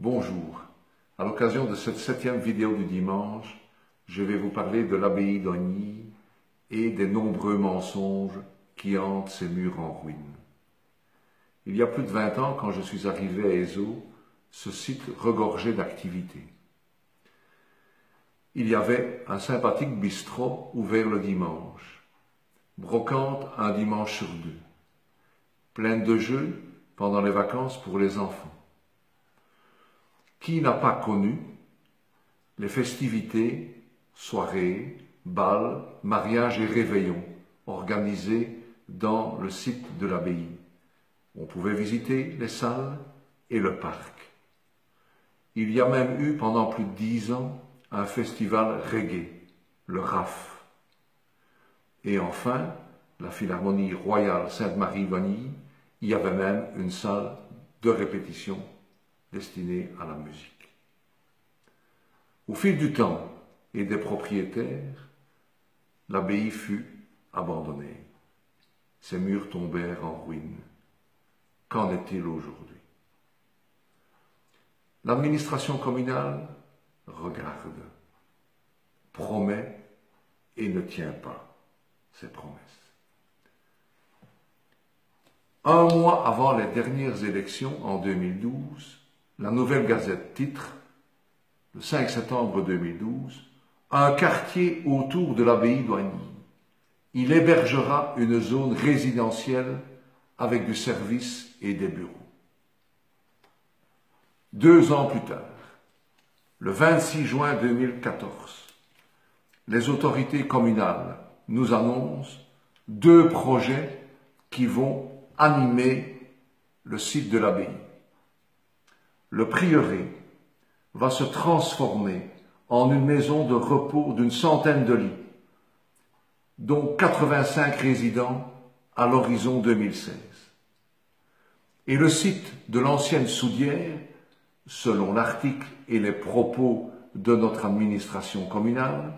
Bonjour, à l'occasion de cette 7e vidéo du dimanche, je vais vous parler de l'abbaye d'Ogny et des nombreux mensonges qui hantent ces murs en ruine. Il y a plus de 20 ans, quand je suis arrivé à Ézot, ce site regorgeait d'activités. Il y avait un sympathique bistrot ouvert le dimanche, brocante un dimanche sur deux, pleine de jeux pendant les vacances pour les enfants. Qui n'a pas connu les festivités, soirées, bals, mariages et réveillons organisés dans le site de l'abbaye? On pouvait visiter les salles et le parc. Il y a même eu pendant plus de 10 ans un festival reggae, le RAF. Et enfin, la Philharmonie royale Sainte-Marie-Vanille y avait même une salle de répétition destinée à la musique. Au fil du temps et des propriétaires, l'abbaye fut abandonnée. Ses murs tombèrent en ruine. Qu'en est-il aujourd'hui? L'administration communale regarde, promet et ne tient pas ses promesses. Un mois avant les dernières élections en 2012, la Nouvelle Gazette titre, le 5 septembre 2012, « Un quartier autour de l'abbaye d'Ogny. Il hébergera une zone résidentielle avec du service et des bureaux. » 2 ans plus tard, le 26 juin 2014, les autorités communales nous annoncent 2 projets qui vont animer le site de l'abbaye. Le prieuré va se transformer en une maison de repos d'une centaine de lits, dont 85 résidents à l'horizon 2016. Et le site de l'ancienne soudière, selon l'article et les propos de notre administration communale,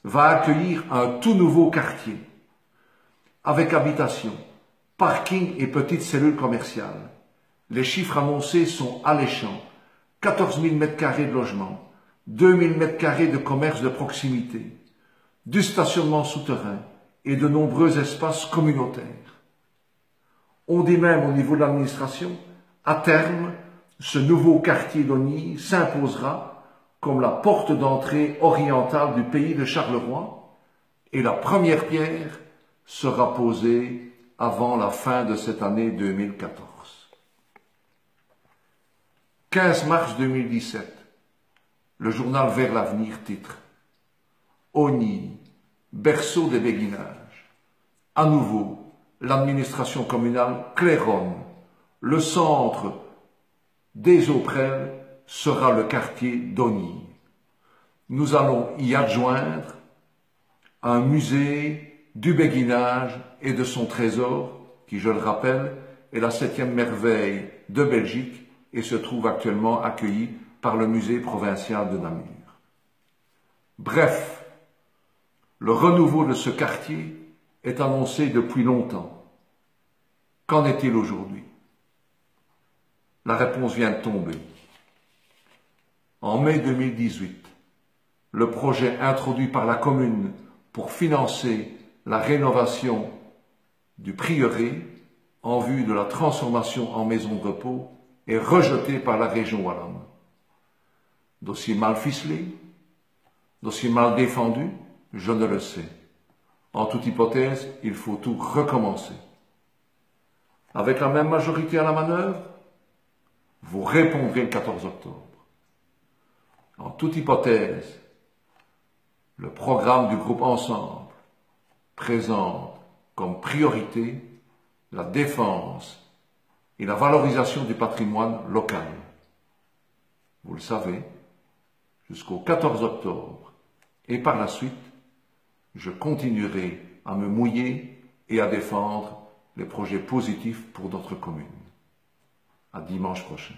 va accueillir un tout nouveau quartier, avec habitation, parking et petites cellules commerciales. Les chiffres annoncés sont alléchants. 14 000 m² de logement, 2 000 m² de commerce de proximité, du stationnement souterrain et de nombreux espaces communautaires. On dit même au niveau de l'administration, à terme, ce nouveau quartier d'Ogny s'imposera comme la porte d'entrée orientale du pays de Charleroi et la première pierre sera posée avant la fin de cette année 2014. 15 mars 2017, le journal Vers l'avenir titre « Ogny, berceau des béguinages ». À nouveau, l'administration communale claironne. Le centre des Auprelles sera le quartier d'Ogny. Nous allons y adjoindre un musée du béguinage et de son trésor, qui, je le rappelle, est la 7e merveille de Belgique et se trouve actuellement accueilli par le musée provincial de Namur. Bref, le renouveau de ce quartier est annoncé depuis longtemps. Qu'en est-il aujourd'hui? La réponse vient de tomber. En mai 2018, le projet introduit par la commune pour financer la rénovation du prieuré en vue de la transformation en maison de repos est rejeté par la région wallonne. Dossier mal ficelé, dossier mal défendu, je ne le sais. En toute hypothèse, il faut tout recommencer. Avec la même majorité à la manœuvre, vous répondrez le 14 octobre. En toute hypothèse, le programme du groupe Ensemble présente comme priorité la défense et la valorisation du patrimoine local. Vous le savez, jusqu'au 14 octobre et par la suite, je continuerai à me mouiller et à défendre les projets positifs pour notre commune. À dimanche prochain.